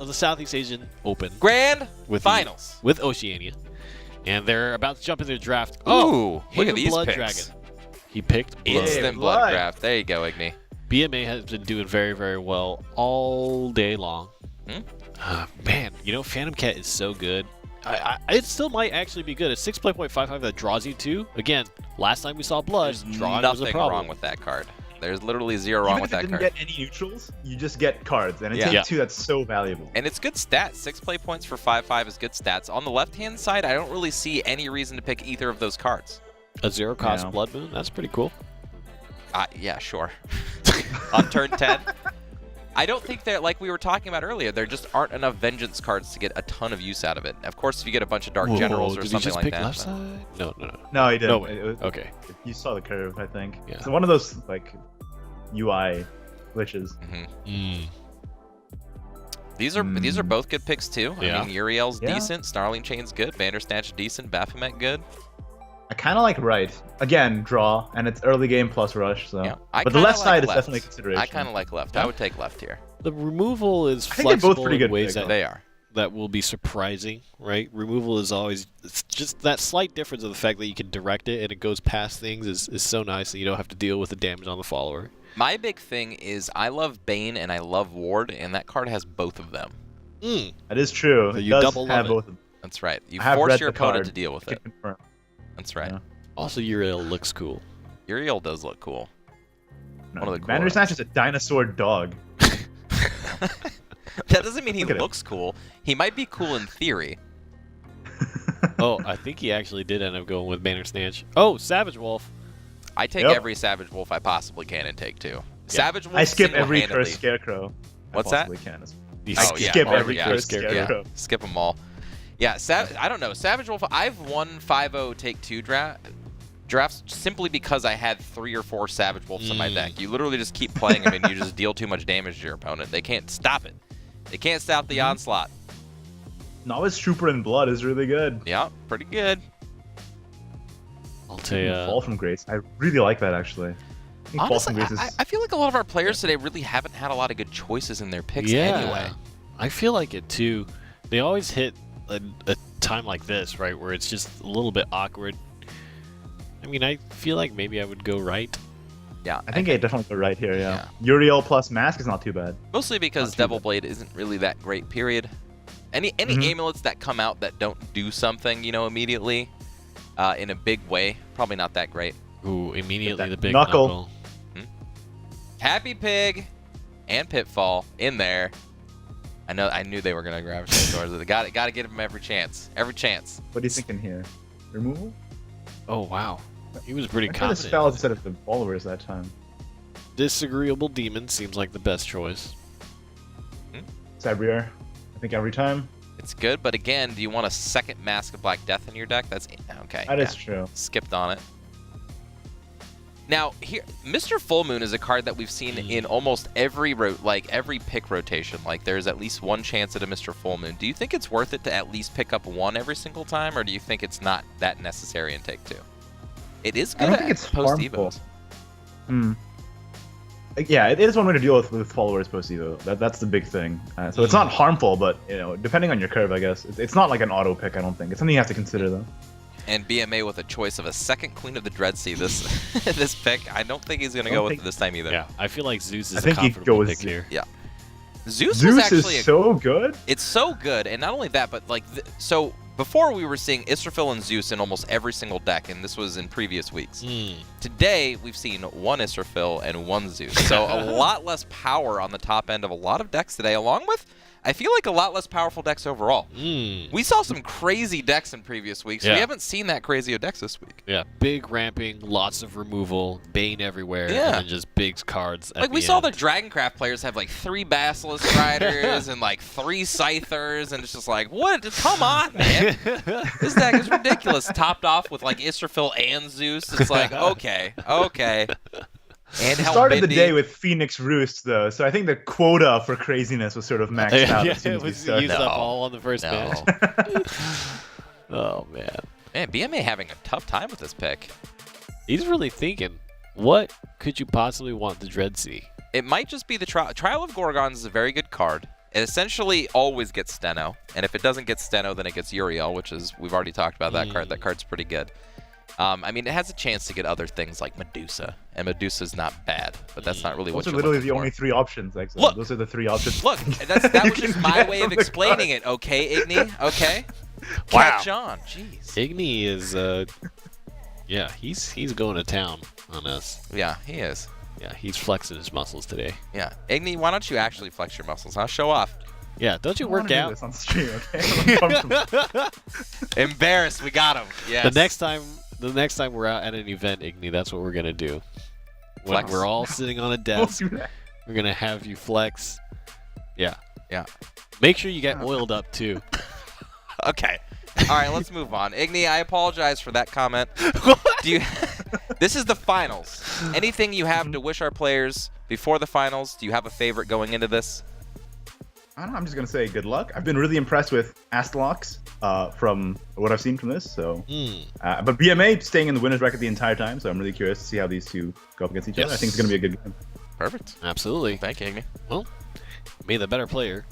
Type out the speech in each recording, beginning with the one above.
of the Southeast Asian Open. Grand with Finals. With Oceania. And they're about to jump into the draft. Ooh, look Hidden at these Blood picks. Dragon. He picked Blood. Instant blood draft. There you go, Igni. BMA has been doing very, very well all day long. Man, you know, Phantom Cat is so good. It still might actually be good. It's 6.55 that draws you too. Again, last time we saw Blood, There's drawing was a nothing problem. wrong with that card. There's literally zero wrong with that Even if card. you didn't get any neutrals, you just get cards, and it's Yeah. two that's so valuable. And it's good stats. 6 play points for 5/5 is good stats. On the left-hand side, I don't really see any reason to pick either of those cards. A zero-cost Blood Moon? That's pretty cool. Yeah, sure. On turn 10. I don't think that, like we were talking about earlier, there just aren't enough Vengeance cards to get a ton of use out of it. Of course, if you get a bunch of Dark Generals or did something he just like pick that. left side? No. No, he didn't. No way. It was, Okay. You saw the curve, I think. Yeah. So one of those like UI glitches. These are both good picks too. Yeah. I mean, Uriel's Yeah. decent, Snarling Chain's good, Vandersnatch decent, Baphomet good. I kind of like right. Again, draw, and it's early game plus rush. So, Yeah. but the kinda left like side is left. definitely a consideration. I kind of like left. I would take left here. The removal is I think they're both flexible pretty in good ways picks. They are. that will be surprising, right? Removal is always, it's just that slight difference of the fact that you can direct it and it goes past things is so nice that you don't have to deal with the damage on the follower. My big thing is I love Bane and I love Ward, and that card has both of them. That is true. So It you does double have love it. both of them. That's right. You I have force read your the opponent card. to deal with Can it. confirm. That's right. Yeah. Also, Uriel looks cool. Uriel does look cool. No, One of the Bandersnatch is a dinosaur dog. That doesn't mean he Look at him. looks cool. He might be cool in theory. Oh, I think he actually did end up going with Bandersnatch. Oh, Savage Wolf. I take Yep. every Savage Wolf I possibly can and take too. Savage Wolf I skip every single-handedly- cursed scarecrow. What's I that? possibly Can. You I Oh, yeah. skip Oh, every yeah. cursed Scarecrow. scarecrow. Skip them all. Yeah, I don't know. Savage Wolf, I've won 5-0 take 2 drafts simply because I had 3 or 4 Savage Wolves in my deck. You literally just keep playing them and you just deal too much damage to your opponent. They can't stop it. They can't stop the onslaught. Novice Trooper in Blood is really good. Yeah, pretty good. I'll tell you. Fall from Grace. I really like that actually. I think Fall Honestly, from Grace is... I feel like a lot of our players today really haven't had a lot of good choices in their picks anyway. I feel like it too. They always hit a time like this, right, where it's just a little bit awkward. I mean, I feel like maybe I would go right. Yeah, I think I definitely go right here, Yeah. Uriel plus Mask is not too bad. mostly because Not too Devil bad. Blade isn't really that great, period. Any amulets that come out that don't do something, immediately in a big way, probably not that great. Ooh, immediately That the big knuckle. Happy Pig and Pitfall in there. I knew they were gonna gravitate towards it. Got to give them every chance. Every chance. What are you thinking here? Removal? Oh, wow. He was pretty I tried to confident. spell instead of the followers that time. Disagreeable Demon seems like the best choice. Sabrier, I think every time. It's good, but again, do you want a second Mask of Black Death in your deck? That's okay. That yeah. is true. Skipped on it. Now, here, Mr. Full Moon is a card that we've seen in almost every pick rotation. Like, there's at least one chance at a Mr. Full Moon. Do you think it's worth it to at least pick up one every single time, or do you think it's not that necessary in take 2? It is good I don't at think it's post harmful. evos. Yeah, it is one way to deal with followers post evo. That's the big thing. So it's not harmful, but depending on your curve, I guess it's not like an auto pick. I don't think it's something you have to consider though. And BMA with a choice of a second Queen of the Dreadsea this pick. I don't think he's gonna go with it this time either. Yeah, I feel like Zeus is I think a he comfortable goes pick here. Yeah. Zeus was Zeus actually is so good. It's so good, and not only that, but like so before we were seeing Israfil and Zeus in almost every single deck, and this was in previous weeks. Today we've seen one Israfil and one Zeus, so a lot less power on the top end of a lot of decks today, along with I feel like a lot less powerful decks overall. We saw some crazy decks in previous weeks. Yeah. We haven't seen that crazy of decks this week. Yeah, big ramping, lots of removal, Bane everywhere, Yeah. and then just big cards. Like, we saw the Dragoncraft players have like 3 Basilisk Riders and like 3 Scythers, and it's just like, what? Come on, man. This deck is ridiculous. Topped off with like Israfil and Zeus. It's like, okay. And We started the day with Phoenix Roost though, so I think the quota for craziness was sort of maxed out. Yeah, as soon it as we was started. used up all on the first match. Oh, man. Man, BMA having a tough time with this pick. He's really thinking, what could you possibly want the Dreadsea? It might just be the Trial of Gorgons is a very good card. It essentially always gets Steno, and if it doesn't get Steno, then it gets Uriel, which is, we've already talked about that card. That card's pretty good. I mean, it has a chance to get other things like Medusa, and Medusa's not bad, but that's not really what you're literally looking the for. only 3 options. Like, Look, those are the 3 options. Look, that was just my way of explaining it, okay, Igni? Okay? Wow. Catch on. Jeez. Igni is, yeah, he's going to town on us. Yeah, he is. Yeah, he's flexing his muscles today. Yeah. Igni, why don't you actually flex your muscles, huh? Show off. Yeah, don't you I wanna work do out? this on stream, okay? I'm uncomfortable. Embarrassed. We got him. Yes. The next time we're out at an event, Igni, that's what we're gonna do. When Flex. we're all sitting on a Don't desk, do that. we're gonna have you flex. Yeah. Yeah. Make sure you get oiled up too. Okay. All right, let's move on. Igni, I apologize for that comment. Do you? This is the finals. Anything you have to wish our players before the finals? Do you have a favorite going into this? I don't know, I'm just gonna say good luck. I've been really impressed with ASTALOSX from what I've seen from this. So, but BMA staying in the winners bracket the entire time. So I'm really curious to see how these two go up against each other. I think it's gonna be a good game. Perfect. Absolutely. Thank you, Igni. Well, may the better player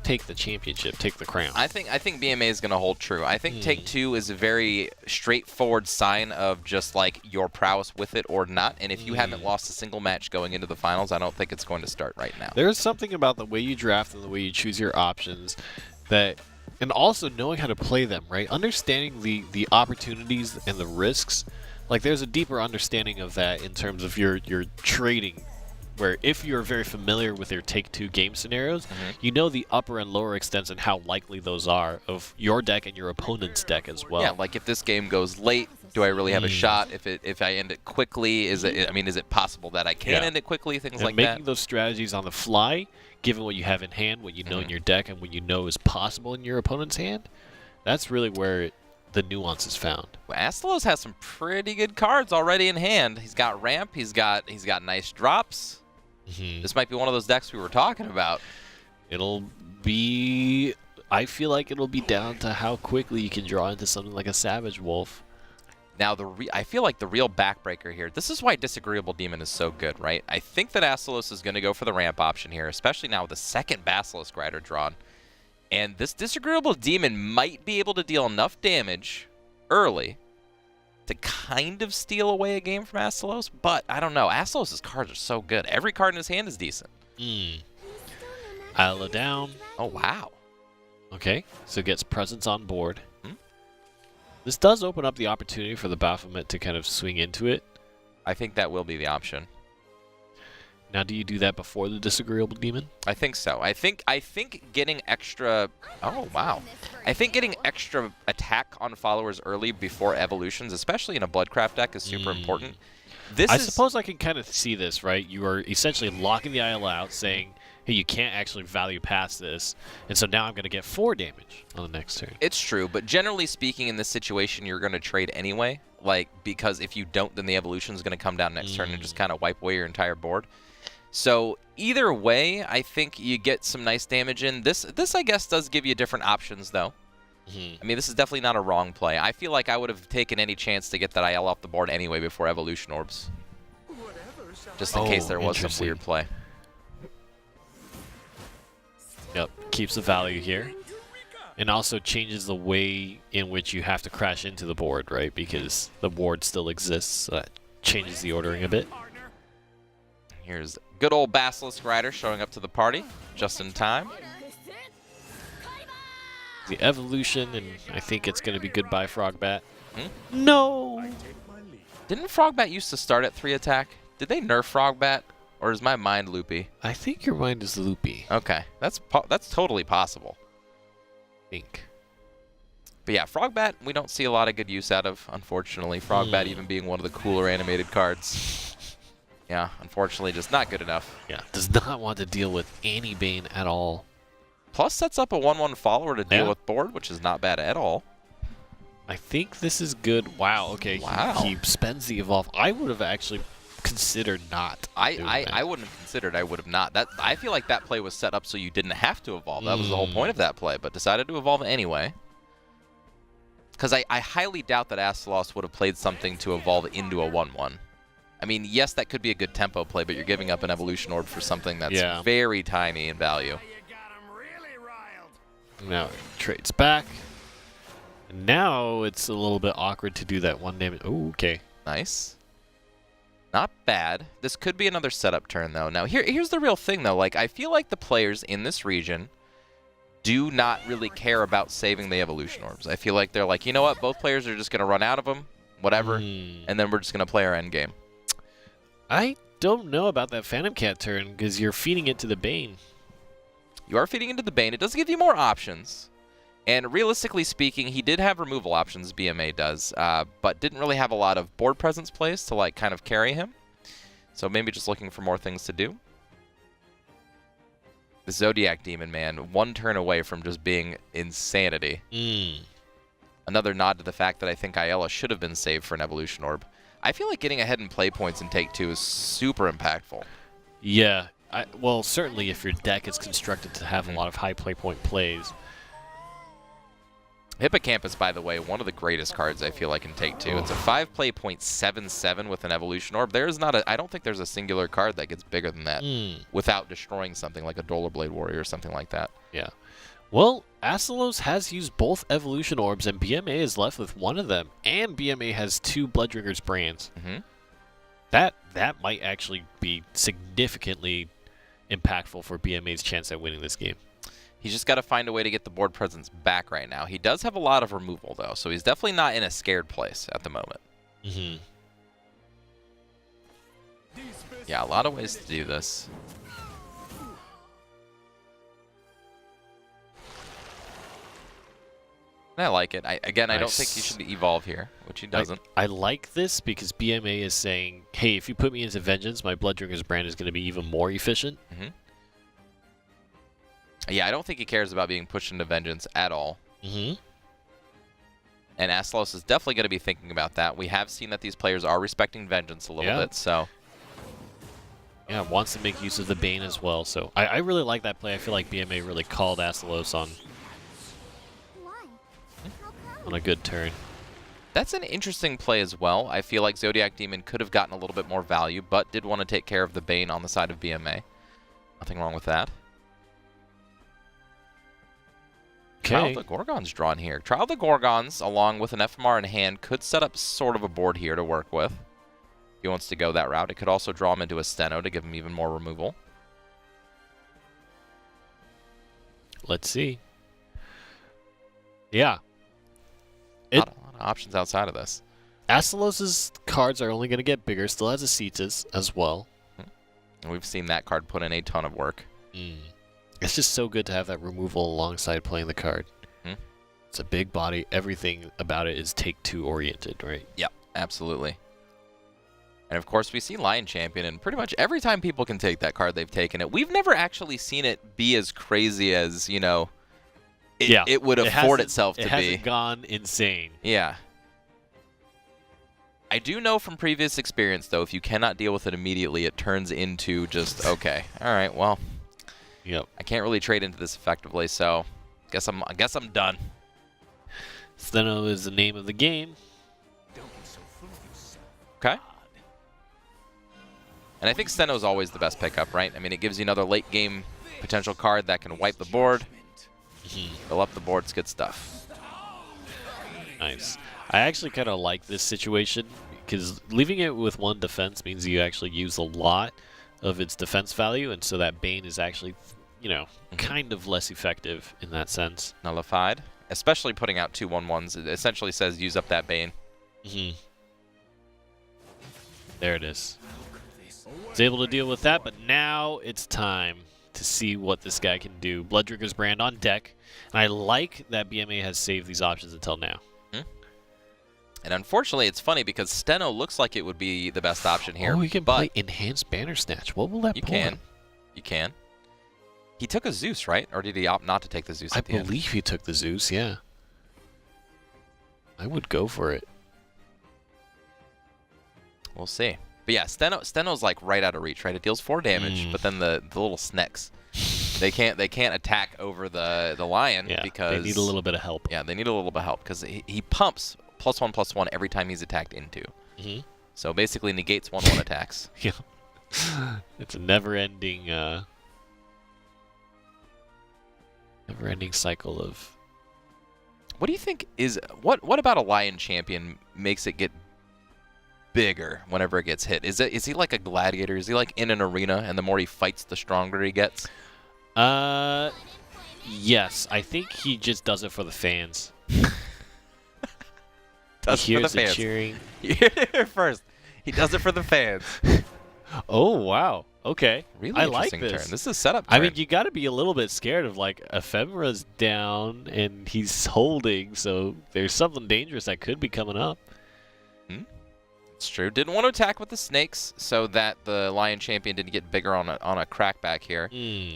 take the championship, take the crown. I think BMA is going to hold true. I think Take Two is a very straightforward sign of just like your prowess with it or not. And if you haven't lost a single match going into the finals, I don't think it's going to start right now. There's something about the way you draft and the way you choose your options that, and also knowing how to play them, right? Understanding the opportunities and the risks. Like there's a deeper understanding of that in terms of your trading, where if you're very familiar with your Take-Two game scenarios, you know the upper and lower extents and how likely those are of your deck and your opponent's deck as well. Yeah, like if this game goes late, do I really have a shot? If I end it quickly, is it possible that I can end it quickly? Things and like making that. those strategies on the fly, given what you have in hand, what you know in your deck, and what you know is possible in your opponent's hand, that's really where the nuance is found. Well, Astalos has some pretty good cards already in hand. He's got ramp. He's got nice drops. This might be one of those decks we were talking about. It'll be... I feel like it'll be down to how quickly you can draw into something like a Savage Wolf. Now, I feel like the real backbreaker here, this is why Disagreeable Demon is so good, right? I think that Astalos is going to go for the ramp option here, especially now with the second Basilisk Rider drawn. And this Disagreeable Demon might be able to deal enough damage early to kind of steal away a game from Astalos, but I don't know. Astalos' cards are so good. Every card in his hand is decent. Isla down. Oh, wow. Okay, so gets presence on board. This does open up the opportunity for the Baphomet to kind of swing into it. I think that will be the option. Now, do you do that before the Disagreeable Demon? I think so. I think getting extra... Oh, wow. I think getting extra attack on followers early before evolutions, especially in a Bloodcraft deck, is super important. I suppose I can kind of see this, right? You are essentially locking the IL out, saying, hey, you can't actually value past this, and so now I'm going to get 4 damage on the next turn. It's true, but generally speaking, in this situation, you're going to trade anyway, because if you don't, then the evolution is going to come down next turn and just kind of wipe away your entire board. So either way, I think you get some nice damage in. This I guess, does give you different options, though. I mean, this is definitely not a wrong play. I feel like I would have taken any chance to get that IL off the board anyway before Evolution Orbs. Just in case there was some weird play. Yep, keeps the value here. And also changes the way in which you have to crash into the board, right? Because the board still exists, so that changes the ordering a bit. Here's good old Basilisk Rider showing up to the party just in time. The evolution, and I think it's going to be goodbye Frogbat. No! Didn't Frogbat used to start at 3 attack? Did they nerf Frogbat? Or is my mind loopy? I think your mind is loopy. Okay, that's totally possible. I think. But yeah, Frogbat, we don't see a lot of good use out of, unfortunately. Frogbat even being one of the cooler animated cards. Yeah, unfortunately, just not good enough. Yeah, does not want to deal with any Bane at all. Plus sets up a 1/1 follower to deal with board, which is not bad at all. I think this is good. Wow, okay. Wow. He spends the evolve. I would have actually considered not. I wouldn't have considered. I would have not. I feel like that play was set up so you didn't have to evolve. That was the whole point of that play, but decided to evolve anyway. Because I highly doubt that Astalos would have played something to evolve into a 1/1. I mean, yes, that could be a good tempo play, but you're giving up an Evolution Orb for something that's very tiny in value. Now it trades back. And now it's a little bit awkward to do that 1 damage. Oh, okay. Nice. Not bad. This could be another setup turn, though. Now, here's the real thing, though. Like, I feel like the players in this region do not really care about saving the evolution orbs. I feel like they're like, you know what? Both players are just going to run out of them, whatever, and then we're just going to play our end game. I don't know about that Phantom Cat turn because you're feeding it to the Bane. You are feeding into the Bane. It does give you more options. And realistically speaking, he did have removal options, BMA does, but didn't really have a lot of board presence plays to like kind of carry him. So maybe just looking for more things to do. The Zodiac Demon, man, 1 turn away from just being insanity. Another nod to the fact that I think Ayala should have been saved for an Evolution Orb. I feel like getting ahead in play points in Take 2 is super impactful. Yeah. Well, certainly if your deck is constructed to have a lot of high play point plays. Hippocampus, by the way, one of the greatest cards I feel like in Take 2. It's a 5 play point 7/7 with an Evolution Orb. There's not I don't think there's a singular card that gets bigger than that without destroying something like a Dolor Blade Warrior or something like that. Yeah. Well, Astalos has used both Evolution Orbs, and BMA is left with 1 of them. And BMA has 2 Bloodringer's Brands. That might actually be significantly impactful for BMA's chance at winning this game. He's just got to find a way to get the board presence back right now. He does have a lot of removal, though, so he's definitely not in a scared place at the moment. Yeah, a lot of ways to do this. And I like it. Again, I don't think he should evolve here, which he doesn't. I like this because BMA is saying, hey, if you put me into Vengeance, my Bloodringer's Brand is going to be even more efficient. Yeah, I don't think he cares about being pushed into Vengeance at all. And Astalos is definitely going to be thinking about that. We have seen that these players are respecting Vengeance a little bit, so... Yeah, wants to make use of the Bane as well, so I really like that play. I feel like BMA really called Astalos on a good turn. That's an interesting play as well. I feel like Zodiac Demon could have gotten a little bit more value, but did want to take care of the Bane on the side of BMA. Nothing wrong with that. Trial of the Gorgons drawn here. Trial of the Gorgons, along with an FMR in hand, could set up sort of a board here to work with. If he wants to go that route. It could also draw him into a Steno to give him even more removal. Let's see. Yeah. A lot of options outside of this. Astalos' cards are only going to get bigger. Still has a Cetus as well. And we've seen that card put in a ton of work. It's just so good to have that removal alongside playing the card. It's a big body. Everything about it is Take 2 oriented, right? Yep, absolutely. And of course, we see Lion Champion, and pretty much every time people can take that card, they've taken it. We've never actually seen it be as crazy as, you know, it would afford itself to be. It hasn't gone insane. Yeah. I do know from previous experience, though, if you cannot deal with it immediately, it turns into just, okay, all right, well, I can't really trade into this effectively, so I guess I'm done. Steno is the name of the game. Okay. And I think Steno is always the best pickup, right? I mean, it gives you another late game potential card that can wipe the board, fill up the board. It's good stuff. Nice. I actually kind of like this situation because leaving it with 1 defense means you actually use a lot of its defense value, and so that Bane is actually, you know, kind of less effective in that sense. Nullified. Especially putting out 2 1/1s. It essentially says use up that Bane. There it is. Was able to deal with that, but now it's time to see what this guy can do. Bloodringer's Brand on deck, and I like that BMA has saved these options until now. And unfortunately, it's funny because Steno looks like it would be the best option here. Oh, you can play Enhanced Banner Snatch. What will that pull him? You can. He took a Zeus, right? Or did he opt not to take the Zeus at the end? I believe he took the Zeus, yeah. I would go for it. We'll see. But yeah, Steno's like right out of reach, right? It deals 4 damage, but then the little snecks, they can't attack over the lion because they need a little bit of help. Yeah, they need a little bit of help because he pumps +1/+1 every time he's attacked into. So basically negates 1/1 attacks. Yeah. It's a never-ending Never-ending cycle of... What do you think is... What about a Lion Champion makes it get bigger whenever it gets hit? Is he like a gladiator? Is he like in an arena, and the more he fights, the stronger he gets? Yes. I think he just does it for the fans. Does He it for the hears the fans. cheering. You heard it here first. He does it for the fans. Oh, wow. Okay. Really I like interesting this. turn. This is setup turn. I mean, you got to be a little bit scared of, like, Ephemera's down and he's holding, so there's something dangerous that could be coming up. It's true. Didn't want to attack with the snakes so that the Lion Champion didn't get bigger on a crackback here.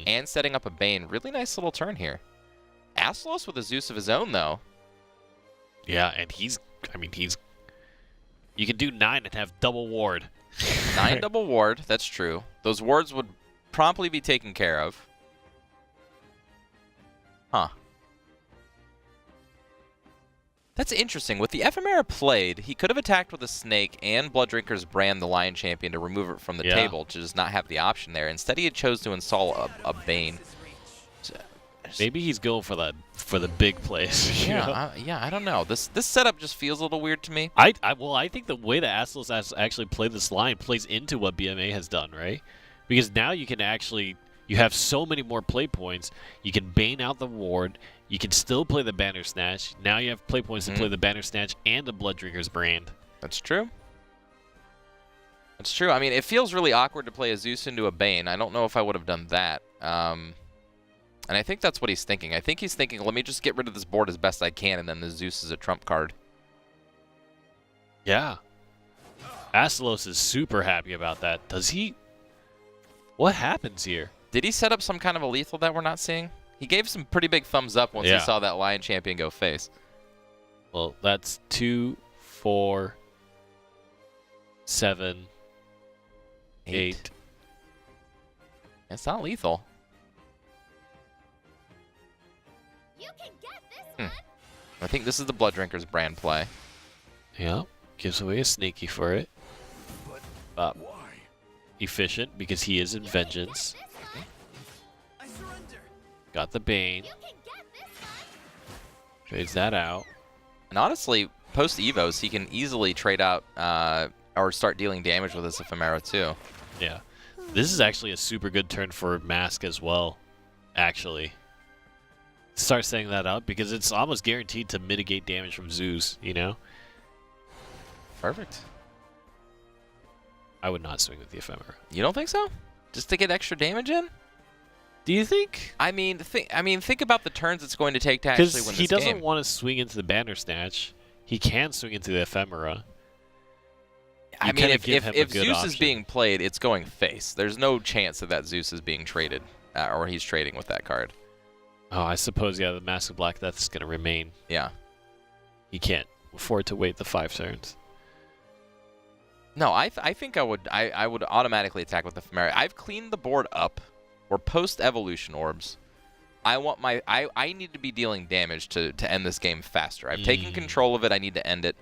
And setting up a Bane. Really nice little turn here. Astalos with a Zeus of his own, though. Yeah, and you can do 9 and have double ward. 9 double ward, that's true. Those wards would promptly be taken care of. Huh. That's interesting. With the Ephemera played, he could have attacked with a snake and Blood Drinker's Brand, the Lion Champion, to remove it from the table, to just not have the option there. Instead, he chose to install a Bane. Maybe he's going for the big plays. Yeah, I don't know. This setup just feels a little weird to me. I think the way that Astalos has actually played this line plays into what BMA has done, right? Because now you can actually, you have so many more play points. You can Bane out the ward. You can still play the Banner Snatch. Now you have play points to play the Banner Snatch and the Blood Drinker's Brand. That's true. That's true. I mean, it feels really awkward to play a Zeus into a Bane. I don't know if I would have done that. And I think that's what he's thinking. I think he's thinking, let me just get rid of this board as best I can, and then the Zeus is a trump card. Yeah. Astalos is super happy about that. Does he? What happens here? Did he set up some kind of a lethal that we're not seeing? He gave some pretty big thumbs up once he saw that Lion Champion go face. Well, that's 2, 4, 7, 8. It's not lethal. I think this is the Blood Drinker's Brand play. Yeah, gives away a sneaky for it. Efficient because he is in Vengeance. Got the Bane. Trades that out. And honestly, post Evos, he can easily trade out or start dealing damage with his Ephemera too. Yeah. This is actually a super good turn for Mask as well, actually. Start setting that up because it's almost guaranteed to mitigate damage from Zeus, you know? Perfect. I would not swing with the Ephemera. You don't think so? Just to get extra damage in? Do you think? I mean, think about the turns it's going to take to actually win this game. Because he doesn't want to swing into the Banner Snatch. He can swing into the Ephemera. I mean, if Zeus is being played, it's going face. There's no chance that Zeus is being traded, or he's trading with that card. Oh, I suppose, yeah, the Mask of Black Death is going to remain. Yeah. He can't afford to wait the 5 turns. No, I think I would automatically attack with the Ephemera. I've cleaned the board up. We're post-evolution orbs. I need to be dealing damage to end this game faster. I've taken control of it. I need to end it.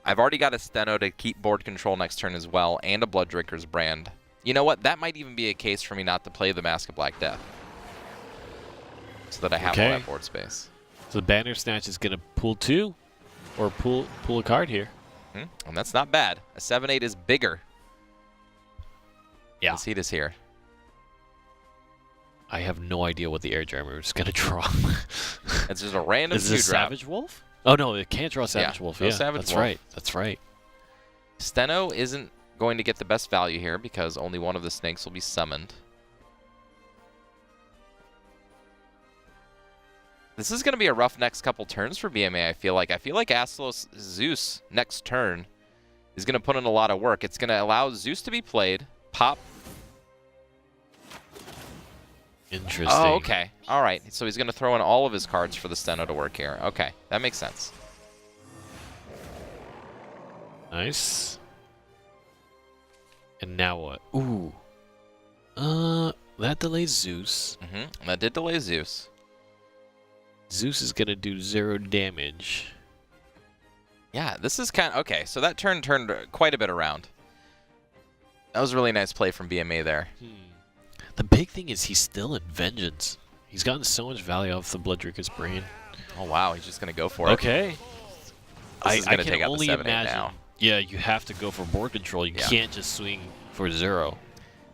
I've already got a Steno to keep board control next turn as well, and a Blood Drinker's Brand. You know what? That might even be a case for me not to play the Mask of Black Death. So that I have all that board space. So the Banner Snatch is going to pull 2, or pull a card here. And that's not bad. A 7/8 is bigger. Yeah. Let's see this here. I have no idea what the Air Jammer is going to draw. It's just a random 2-drop. Is this Savage Wolf? Oh, no, it can't draw Savage Wolf. No Savage that's Wolf. right. That's right. Steno isn't going to get the best value here because only one of the snakes will be summoned. This is going to be a rough next couple turns for BMA, I feel like. I feel like Astalos Zeus next turn is going to put in a lot of work. It's going to allow Zeus to be played, pop. Interesting. Oh, okay. All right. So he's going to throw in all of his cards for the Steno to work here. Okay. That makes sense. Nice. And now what? Ooh. That delays Zeus. That did delay Zeus. Zeus is going to do 0 damage. Yeah, this is kind of... Okay, so that turn turned quite a bit around. That was a really nice play from BMA there. The big thing is he's still in Vengeance. He's gotten so much value off the Blood Drinker's Brain. Oh, wow. He's just going to go for it. Okay. This is I going to can take out the only 7-8 imagine. now. Yeah, you have to go for board control. You can't just swing for 0.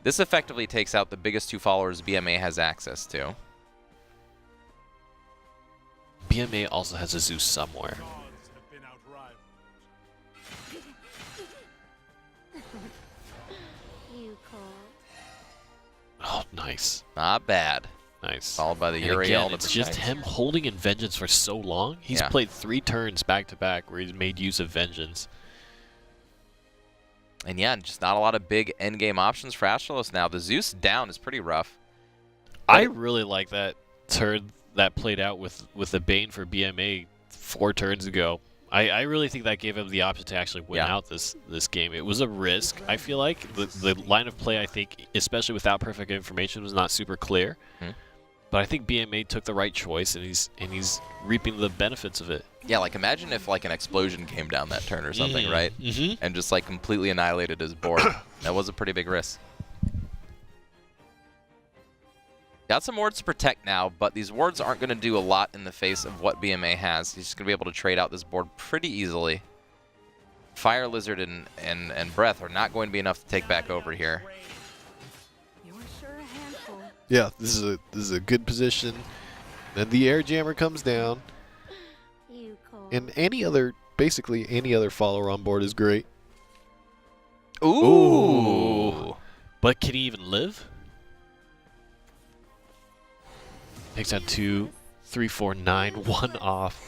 This effectively takes out the biggest 2 followers BMA has access to. BMA also has a Zeus somewhere. Oh, nice. Not bad. Nice. Followed by the And Uriel. again, it's just him holding in Vengeance for so long. He's played 3 turns back-to-back where he's made use of Vengeance. And yeah, just not a lot of big endgame options for Astalos now. The Zeus down is pretty rough. I really like that turn that played out with the Bane for BMA 4 turns ago. I really think that gave him the option to actually win out this game. It was a risk, I feel like. The line of play, I think, especially without perfect information, was not super clear. But I think BMA took the right choice, and he's reaping the benefits of it. Yeah, like imagine if like an explosion came down that turn or something, right? And just like completely annihilated his board. That was a pretty big risk. Got some wards to protect now, but these wards aren't going to do a lot in the face of what BMA has. He's just going to be able to trade out this board pretty easily. Fire Lizard and Breath are not going to be enough to take back over here. Yeah, this is a good position. Then the Air Jammer comes down. And basically any other follower on board is great. Ooh. But can he even live? Takes out 2, 3, 4, 9, 1 off.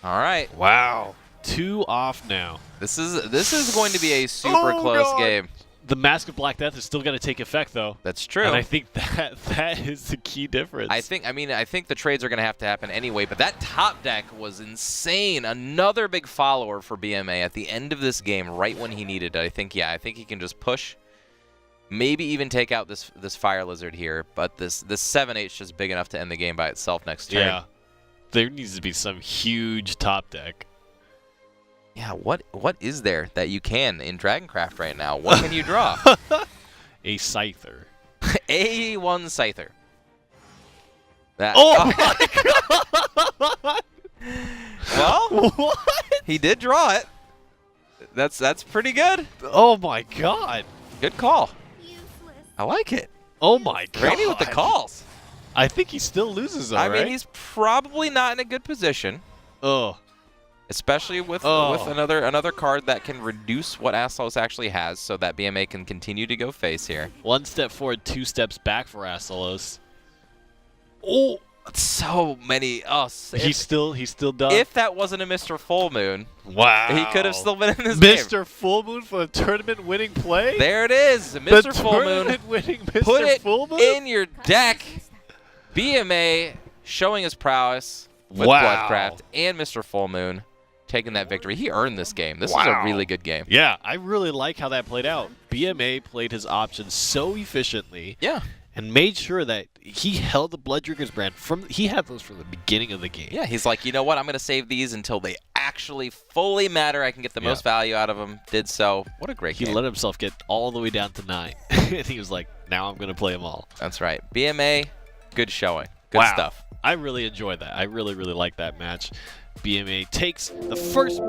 All right. Wow. 2 off now. This is going to be a super close game. The Mask of Black Death is still going to take effect, though. That's true. And I think that is the key difference. I think the trades are going to have to happen anyway, but that top deck was insane. Another big follower for BMA at the end of this game, right when he needed it. I think he can just push, maybe even take out this Fire Lizard here, but this 7-8 is just big enough to end the game by itself next turn. Yeah. There needs to be some huge top deck. Yeah, what is there that you can in Dragoncraft right now? What can you draw? A Scyther. A1 Scyther. That, my god! Well, What? he did draw it. That's pretty good. Oh my god. Good call. I like it. Oh my god. Randy with the calls. I think he still loses, though, I right? mean, he's probably not in a good position. Oh. Especially with another card that can reduce what Astalos actually has, so that BMA can continue to go face here. 1 step forward, 2 steps back for Astalos. Oh, so many. Oh, he's still done. If that wasn't a Mr. Full Moon, wow, he could have still been in this game. Mr. Full Moon for a tournament-winning play. There it is, Mr. The Full Moon. Tournament-winning Mr. Put it Full Moon in your deck. BMA showing his prowess with Bloodcraft and Mr. Full Moon. Taking that victory. He earned this game. This is a really good game. Yeah, I really like how that played out. BMA played his options so efficiently. Yeah. And made sure that he held the Blood Drinker's brand he had those from the beginning of the game. Yeah, he's like, you know what? I'm going to save these until they actually fully matter. I can get the most value out of them. Did so. What a great game. He let himself get all the way down to 9. And he was like, now I'm going to play them all. That's right. BMA, good showing. Good stuff. I really enjoyed that. I really, really like that match. BMA takes the first